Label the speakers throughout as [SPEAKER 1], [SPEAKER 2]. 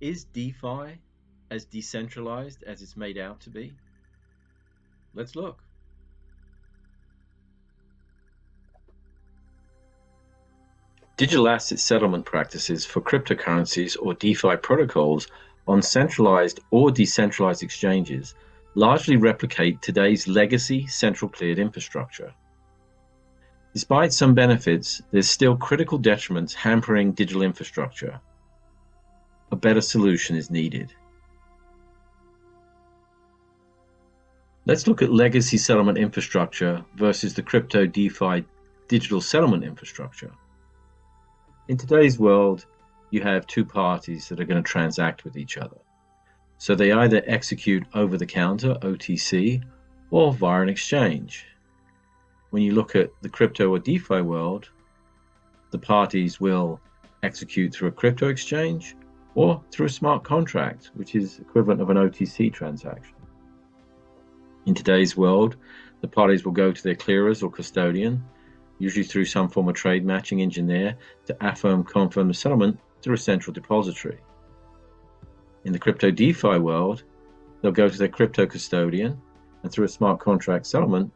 [SPEAKER 1] Is DeFi as decentralized as it's made out to be? Let's look. Digital asset settlement practices for cryptocurrencies or DeFi protocols on centralized or decentralized exchanges largely replicate today's legacy central cleared infrastructure. Despite some benefits, there's still critical detriments hampering digital infrastructure. A better solution is needed. Let's look at legacy settlement infrastructure versus the crypto DeFi digital settlement infrastructure. In today's world, you have two parties that are going to transact with each other. So they either execute over the counter, OTC, or via an exchange. When you look at the crypto or DeFi world, the parties will execute through a crypto exchange or through a smart contract, which is equivalent of an OTC transaction. In today's world, the parties will go to their clearers or custodian, usually through some form of trade matching engine there, to confirm the settlement through a central depository. In the crypto DeFi world, they'll go to their crypto custodian and through a smart contract settlement,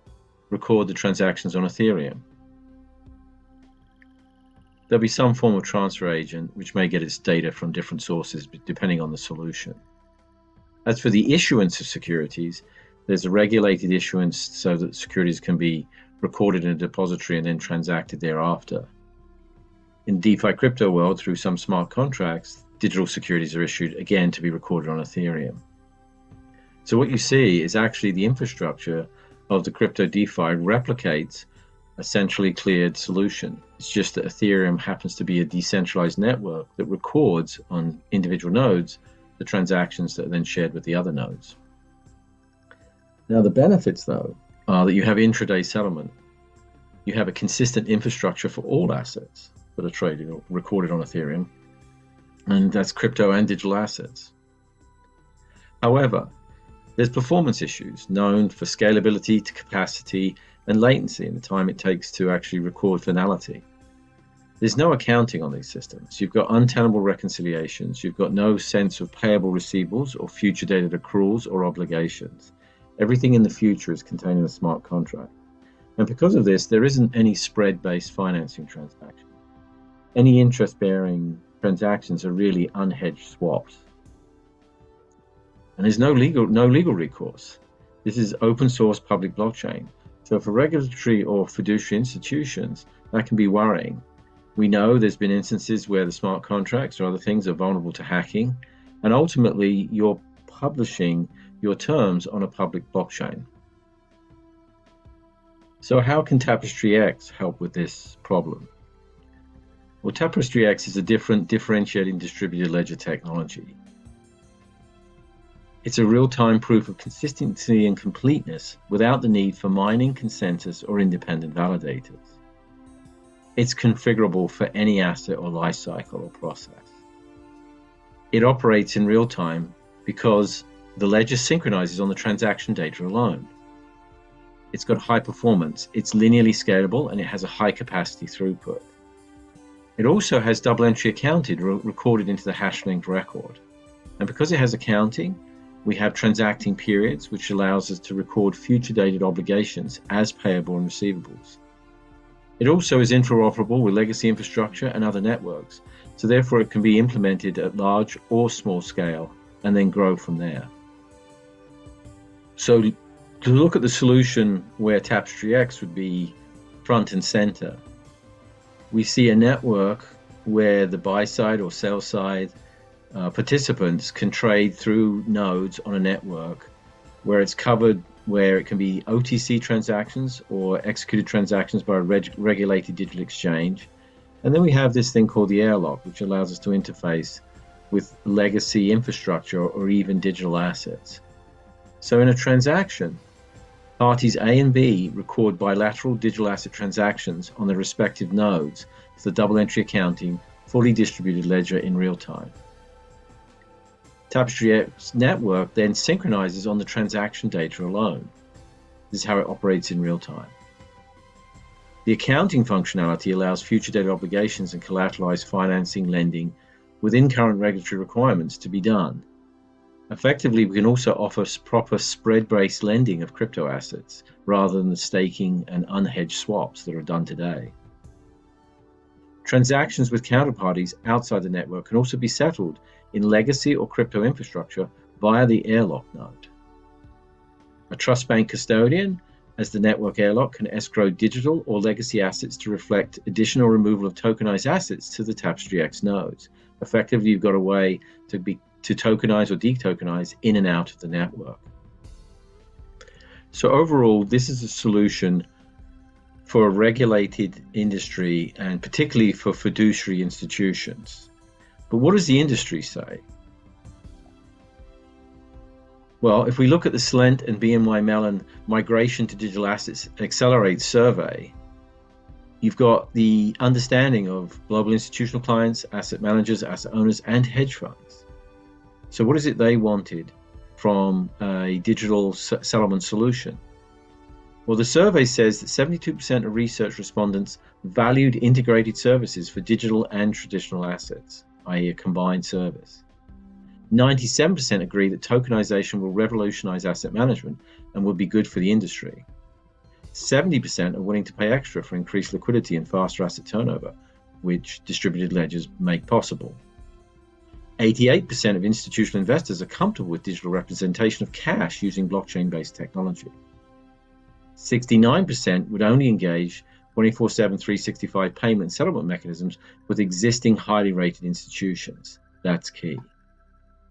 [SPEAKER 1] record the transactions on Ethereum. There'll be some form of transfer agent which may get its data from different sources depending on the solution. As for the issuance of securities, there's a regulated issuance so that securities can be recorded in a depository and then transacted thereafter. In DeFi crypto world, through some smart contracts, digital securities are issued again to be recorded on Ethereum. So what you see is actually the infrastructure of the crypto DeFi replicates a centrally cleared solution. It's just that Ethereum happens to be a decentralized network that records on individual nodes the transactions that are then shared with the other nodes. Now the benefits though are that you have intraday settlement. You have a consistent infrastructure for all assets that are traded or recorded on Ethereum, and that's crypto and digital assets. However, there's performance issues known for scalability to capacity and latency and the time it takes to actually record finality. There's no accounting on these systems. You've got untenable reconciliations. You've got no sense of payable receivables or future dated accruals or obligations. Everything in the future is contained in a smart contract. And because of this, there isn't any spread-based financing transaction. Any interest-bearing transactions are really unhedged swaps. And there's no legal recourse. This is open source public blockchain. So for regulatory or fiduciary institutions, that can be worrying. We know there's been instances where the smart contracts or other things are vulnerable to hacking, and ultimately you're publishing your terms on a public blockchain. So how can TapestryX help with this problem? Well, TapestryX is a differentiating distributed ledger technology. It's a real-time proof of consistency and completeness without the need for mining, consensus, or independent validators. It's configurable for any asset or lifecycle or process. It operates in real time because the ledger synchronizes on the transaction data alone. It's got high performance, it's linearly scalable, and it has a high capacity throughput. It also has double entry accounted recorded into the hash-linked record. And because it has accounting, we have transacting periods, which allows us to record future dated obligations as payable and receivables. It also is interoperable with legacy infrastructure and other networks, so therefore it can be implemented at large or small scale and then grow from there. So to look at the solution where TapestryX would be front and center, we see a network where the buy side or sell side participants can trade through nodes on a network where it's covered, where it can be OTC transactions or executed transactions by a regulated digital exchange. And then we have this thing called the airlock, which allows us to interface with legacy infrastructure or even digital assets. So in a transaction, parties A and B record bilateral digital asset transactions on their respective nodes for the double entry accounting, fully distributed ledger in real time. TapestryX network then synchronizes on the transaction data alone. This is how it operates in real time. The accounting functionality allows future dated obligations and collateralized financing, lending, within current regulatory requirements to be done. Effectively, we can also offer proper spread-based lending of crypto assets rather than the staking and unhedged swaps that are done today. Transactions with counterparties outside the network can also be settled in legacy or crypto infrastructure via the airlock node. A trust bank custodian, as the network airlock, can escrow digital or legacy assets to reflect additional removal of tokenized assets to the TapestryX nodes. Effectively, you've got a way to tokenize or detokenize in and out of the network. So overall, this is a solution for a regulated industry and particularly for fiduciary institutions. But what does the industry say? Well, if we look at the Slent and BNY Mellon Migration to Digital Assets Accelerate survey, you've got the understanding of global institutional clients, asset managers, asset owners, and hedge funds. So what is it they wanted from a digital settlement solution? Well, the survey says that 72% of research respondents valued integrated services for digital and traditional assets, i.e. a combined service. 97% agree that tokenization will revolutionize asset management and will be good for the industry. 70% are willing to pay extra for increased liquidity and faster asset turnover, which distributed ledgers make possible. 88% of institutional investors are comfortable with digital representation of cash using blockchain-based technology. 69% would only engage 24/7, 365 payment and settlement mechanisms with existing highly rated institutions. That's key.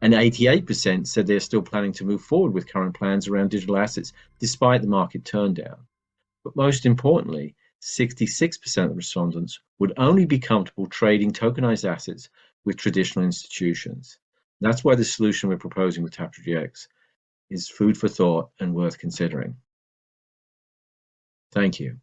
[SPEAKER 1] And 88% said they're still planning to move forward with current plans around digital assets despite the market turndown. But most importantly, 66% of respondents would only be comfortable trading tokenized assets with traditional institutions. That's why the solution we're proposing with TapestryX is food for thought and worth considering. Thank you.